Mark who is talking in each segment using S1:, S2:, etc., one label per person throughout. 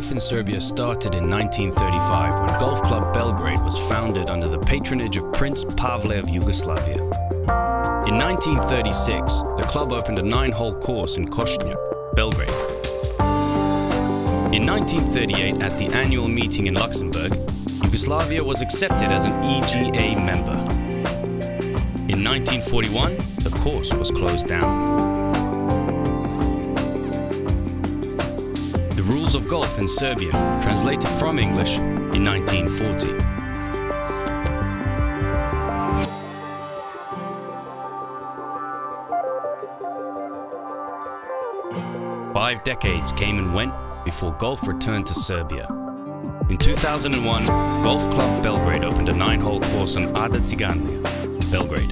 S1: golf in Serbia started in 1935 when Golf Club Belgrade was founded under the patronage of Prince Pavle of Yugoslavia. In 1936, the club opened a 9-hole course in Košutnjak, Belgrade. In 1938, at the annual meeting in Luxembourg, Yugoslavia was accepted as an EGA member. In 1941, the course was closed down. The Rules of Golf in Serbian, translated from English in 1940. Five decades came and went before golf returned to Serbia. In 2001, Golf Club Belgrade opened a 9-hole course on Asocijacija, Belgrade.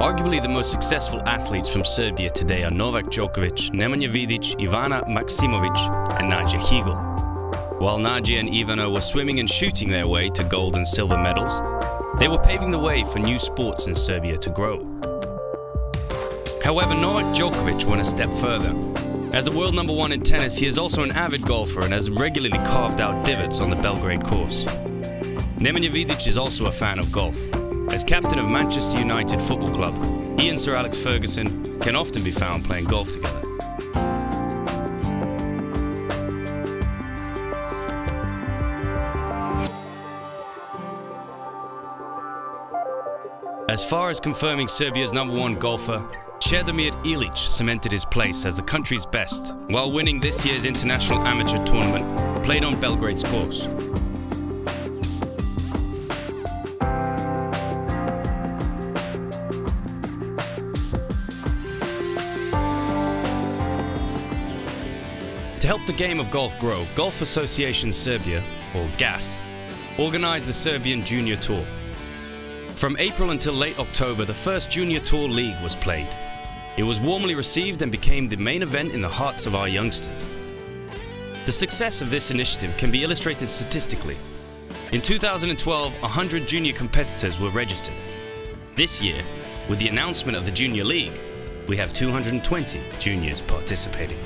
S2: Arguably the most successful athletes from Serbia today are Novak Djokovic, Nemanja Vidic, Ivana Maksimovic and Nađa Higel. While Nađa and Ivana were swimming and shooting their way to gold and silver medals, they were paving the way for new sports in Serbia to grow. However, Novak Djokovic went a step further. As the world #1 in tennis, he is also an avid golfer and has regularly carved out divots on the Belgrade course. Nemanja Vidic is also a fan of golf. As captain of Manchester United Football Club, he and Sir Alex Ferguson can often be found playing golf together. As far as confirming Serbia's #1 golfer, Čedomir Ilić cemented his place as the country's best while winning this year's international amateur tournament played on Belgrade's course. To help the game of golf grow, Golf Association Serbia, or GAS, organized the Serbian Junior Tour. From April until late October, the first Junior Tour League was played. It was warmly received and became the main event in the hearts of our youngsters. The success of this initiative can be illustrated statistically. In 2012, 100 junior competitors were registered. This year, with the announcement of the Junior League, we have 220 juniors participating.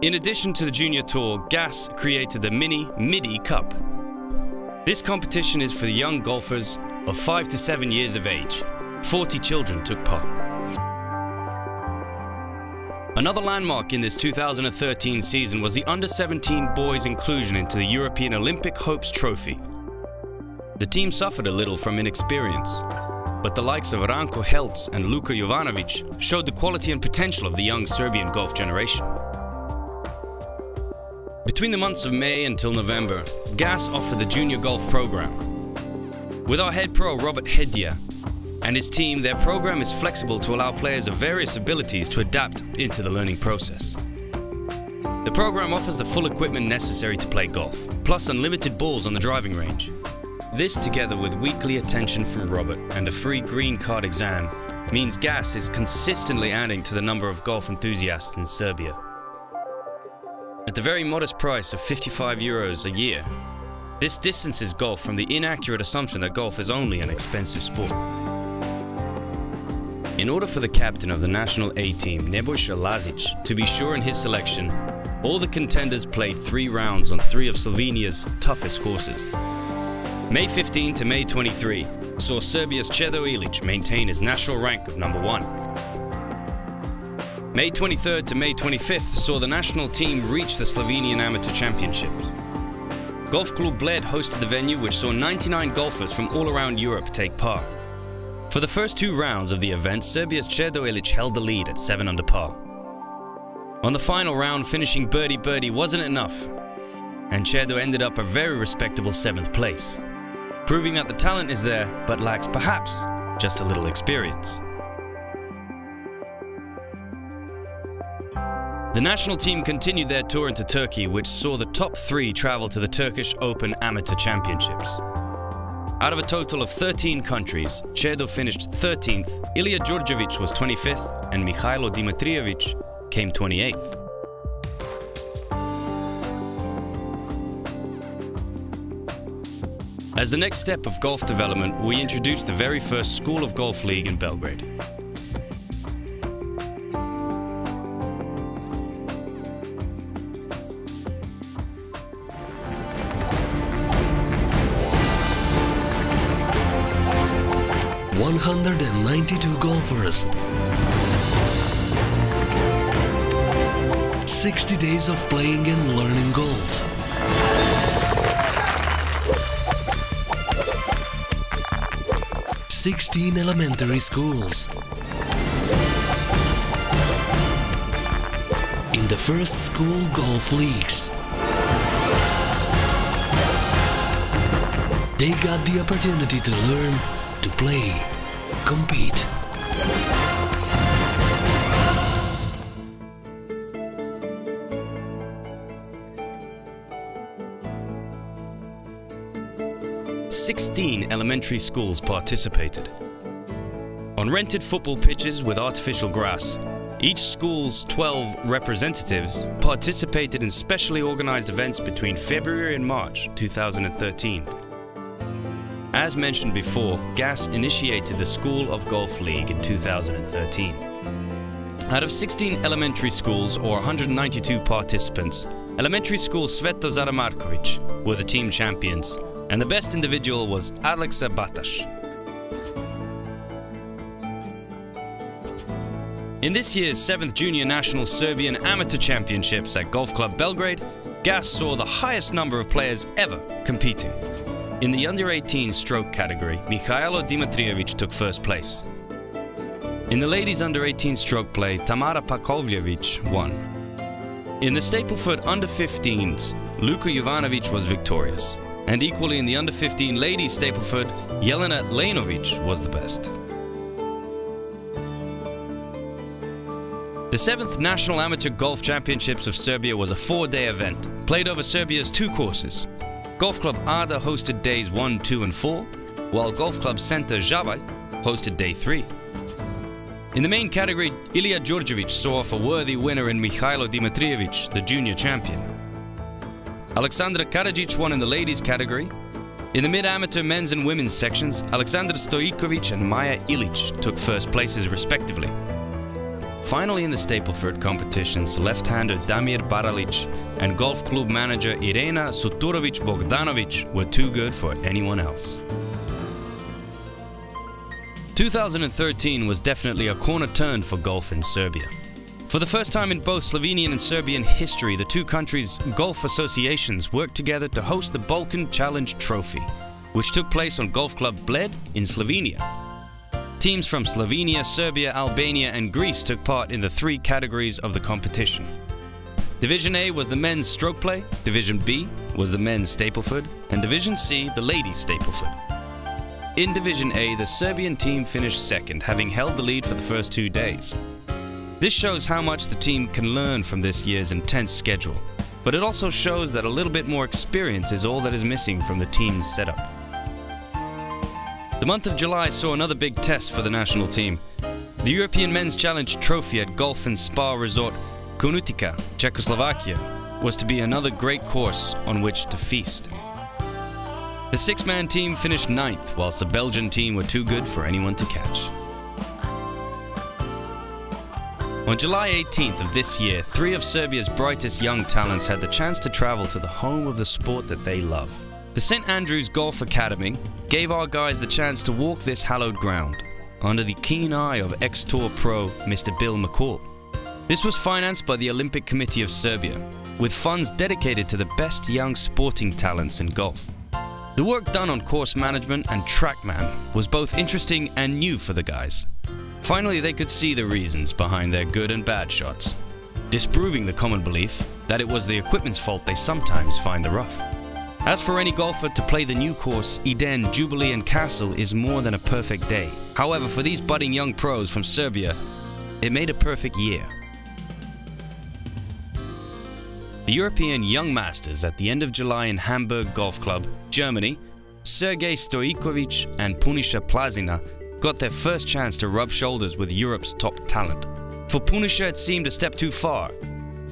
S2: In addition to the Junior Tour, GAS created the Midi Cup. This competition is for the young golfers of 5 to 7 years of age. 40 children took part. Another landmark in this 2013 season was the Under-17 boys' inclusion into the European Olympic Hopes Trophy. The team suffered a little from inexperience, but the likes of Ranko Helc and Luka Jovanovic showed the quality and potential of the young Serbian golf generation. Between the months of May until November, GAS offered the junior golf program. With our head pro Robert Hedja and his team, their program is flexible to allow players of various abilities to adapt into the learning process. The program offers the full equipment necessary to play golf, plus unlimited balls on the driving range. This, together with weekly attention from Robert and a free green card exam, means GAS is consistently adding to the number of golf enthusiasts in Serbia. At the very modest price of €55 a year, this distances golf from the inaccurate assumption that golf is only an expensive sport. In order for the captain of the national A team, Nebojša Lazić, to be sure in his selection, all the contenders played 3 rounds on 3 of Slovenia's toughest courses. May 15 to May 23 saw Serbia's Čedo Ilić maintain his national rank of #1. May 23rd to May 25th saw the national team reach the Slovenian Amateur Championships. Golf Club Bled hosted the venue, which saw 99 golfers from all around Europe take part. For the first 2 rounds of the event, Serbia's Čedo Ilić held the lead at 7 under par. On the final round, finishing birdie wasn't enough, and Čedo ended up a very respectable 7th place, proving that the talent is there, but lacks perhaps just a little experience. The national team continued their tour into Turkey, which saw the top 3 travel to the Turkish Open Amateur Championships. Out of a total of 13 countries, Čedo finished 13th, Ilija Đurđević was 25th, and Mihailo Dimitrijević came 28th. As the next step of golf development, we introduced the very first School of Golf League in Belgrade.
S3: "192 golfers, 60 days of playing and learning golf. "16 elementary schools. In the first school golf leagues. They got the opportunity to learn, to play, compete.
S2: "16 elementary schools participated. On rented football pitches with artificial grass, each school's 12 representatives participated in specially organized events between February and March 2013. As mentioned before, GAS initiated the School of Golf League in 2013. Out of 16 elementary schools, or 192 participants, elementary school Sveto Zaramarković were the team champions, and the best individual was Aleksa Bataš. In this year's 7th Junior National Serbian Amateur Championships at Golf Club Belgrade, GAS saw the highest number of players ever competing. In the under-18 stroke category, Mihailo Dimitrijević took first place. In the ladies under-18 stroke play, Tamara Pakovljević won. In the Stapleford under-15s, Luka Jovanovic was victorious. And equally in the under-15 ladies Stapleford, Jelena Lejnović was the best. The 7th National Amateur Golf Championships of Serbia was a 4-day event, played over Serbia's 2 courses. Golf Club Ada hosted days 1, 2 and 4, while Golf Club Center Žavalj hosted day 3. In the main category, Ilija Đurđević saw off a worthy winner in Mihailo Dimitrijević, the junior champion. Aleksandra Karadžić won in the ladies category. In the mid-amateur men's and women's sections, Aleksandar Stojiković and Maja Ilić took first places respectively. Finally, in the Stapleford competitions, left-hander Damir Baralić and golf club manager Irena Suturović-Bogdanović were too good for anyone else. 2013 was definitely a corner turn for golf in Serbia. For the first time in both Slovenian and Serbian history, the two countries' golf associations worked together to host the Balkan Challenge Trophy, which took place on Golf Club Bled in Slovenia. Teams from Slovenia, Serbia, Albania and Greece took part in the three categories of the competition. Division A was the men's stroke play, Division B was the men's Stapleford, and Division C the ladies' Stapleford. In Division A, the Serbian team finished second, having held the lead for the first 2 days. This shows how much the team can learn from this year's intense schedule, but it also shows that a little bit more experience is all that is missing from the team's setup. The month of July saw another big test for the national team. The European Men's Challenge Trophy at Golf and Spa Resort Konutica, Czechoslovakia, was to be another great course on which to feast. The six-man team finished 9th, whilst the Belgian team were too good for anyone to catch. On July 18th of this year, 3 of Serbia's brightest young talents had the chance to travel to the home of the sport that they love. The St. Andrews Golf Academy gave our guys the chance to walk this hallowed ground, under the keen eye of ex-tour pro Mr. Bill McCall. This was financed by the Olympic Committee of Serbia, with funds dedicated to the best young sporting talents in golf. The work done on course management and TrackMan was both interesting and new for the guys. Finally, they could see the reasons behind their good and bad shots, disproving the common belief that it was the equipment's fault they sometimes find the rough. As for any golfer, to play the new course, Eden, Jubilee and Castle is more than a perfect day. However, for these budding young pros from Serbia, it made a perfect year. The European Young Masters at the end of July in Hamburg Golf Club, Germany, Sergej Stojkovic and Punisha Plazina got their first chance to rub shoulders with Europe's top talent. For Punisha it seemed a step too far,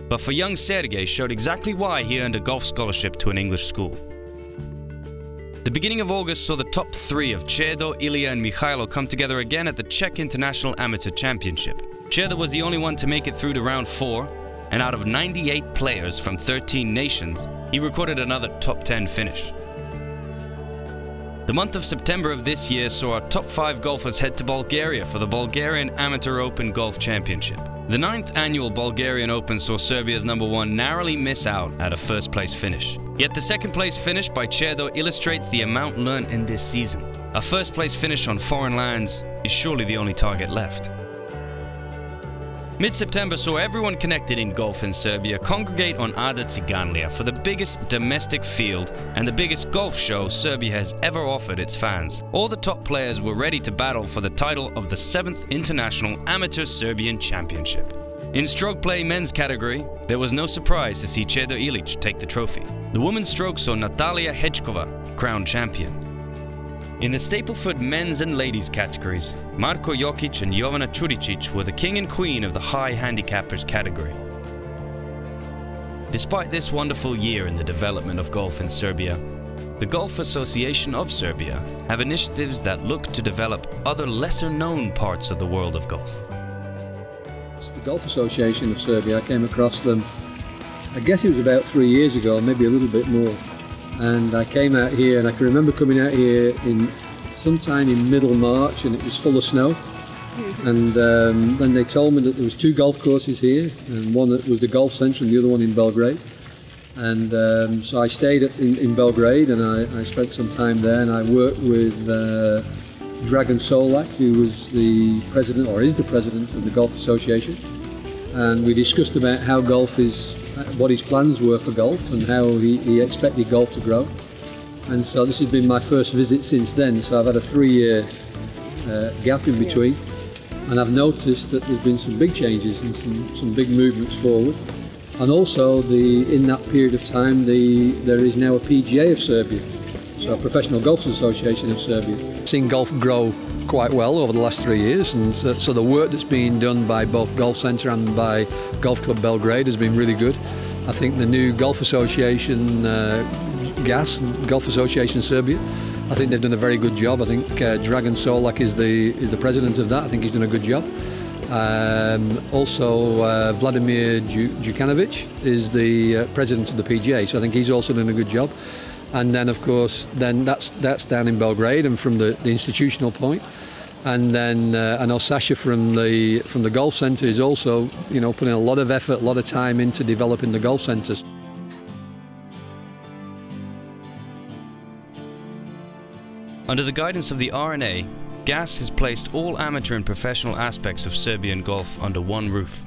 S2: but for young Sergej showed exactly why he earned a golf scholarship to an English school. The beginning of August saw the top 3 of Čedo, Ilija and Mihailo come together again at the Czech International Amateur Championship. Čedo was the only one to make it through to round 4, and out of 98 players from 13 nations, he recorded another top 10 finish. The month of September of this year saw our top 5 golfers head to Bulgaria for the Bulgarian Amateur Open Golf Championship. The 9th annual Bulgarian Open saw Serbia's #1 narrowly miss out at a first-place finish. Yet the second-place finish by Čedo illustrates the amount learned in this season. A first-place finish on foreign lands is surely the only target left. Mid-September saw everyone connected in golf in Serbia congregate on Ada Ciganlija for the biggest domestic field and the biggest golf show Serbia has ever offered its fans. All the top players were ready to battle for the title of the 7th International Amateur Serbian Championship. In stroke play men's category, there was no surprise to see Čedo Ilić take the trophy. The women's stroke saw Natalija Hečkova crowned champion. In the Stapleford men's and ladies categories, Marko Jokic and Jovana Čuričić were the king and queen of the high handicappers category. Despite this wonderful year in the development of golf in Serbia, the Golf Association of Serbia have initiatives that look to develop other lesser-known parts of the world of golf.
S4: The Golf Association of Serbia, I came across them, I guess it was about 3 years ago, maybe a little bit more. And I came out here, and I can remember coming out here in sometime in middle March, and it was full of snow. And then they told me that there was 2 golf courses here, and one that was the golf centre and the other one in Belgrade. And so I stayed in Belgrade, and I spent some time there, and I worked with Dragan Solak, who was the president, or is the president of the Golf Association. And we discussed about how golf is, what his plans were for golf and how he expected golf to grow. And so this has been my first visit since then, so I've had a 3-year gap in between, and I've noticed that there's been some big changes and some big movements forward. And also in that period of time there is now a PGA of Serbia, so a Professional Golf Association of Serbia.
S5: Seen golf grow quite well over the last 3 years, and so the work that's been done by both Golf Centre and by Golf Club Belgrade has been really good. I think the new Golf Association, GAS, Golf Association Serbia, I think they've done a very good job. I think Dragan Solak is the president of that. I think he's done a good job. Also Vladimir Djukanovic is the president of the PGA, so I think he's also done a good job. And then of course that's down in Belgrade, and from the institutional point, And then I know Sasha from the golf centre is also, you know, putting a lot of effort, a lot of time into developing the golf centres.
S2: Under the guidance of the RNA, GAS has placed all amateur and professional aspects of Serbian golf under one roof.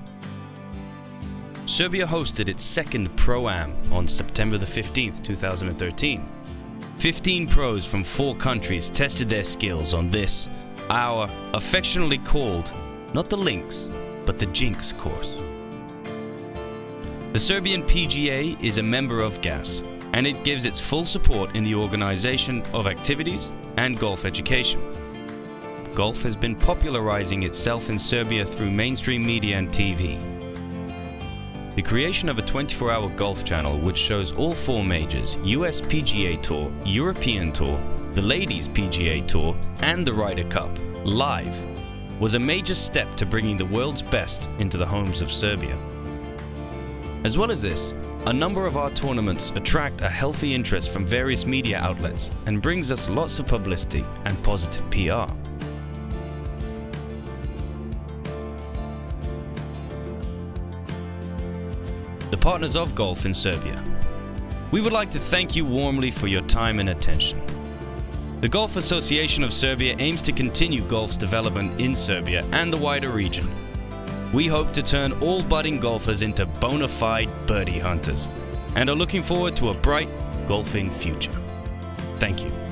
S2: Serbia hosted its second Pro-Am on September the 15th, 2013. 15 pros from 4 countries tested their skills on this, our affectionately called, not the links, but the Jinx course. The Serbian PGA is a member of GAS, and it gives its full support in the organization of activities and golf education. Golf has been popularizing itself in Serbia through mainstream media and TV. The creation of a 24-hour golf channel which shows all 4 majors, US PGA Tour, European Tour, the Ladies PGA Tour and the Ryder Cup, live, was a major step to bringing the world's best into the homes of Serbia. As well as this, a number of our tournaments attract a healthy interest from various media outlets and brings us lots of publicity and positive PR. The partners of golf in Serbia. We would like to thank you warmly for your time and attention. The Golf Association of Serbia aims to continue golf's development in Serbia and the wider region. We hope to turn all budding golfers into bona fide birdie hunters and are looking forward to a bright golfing future. Thank you.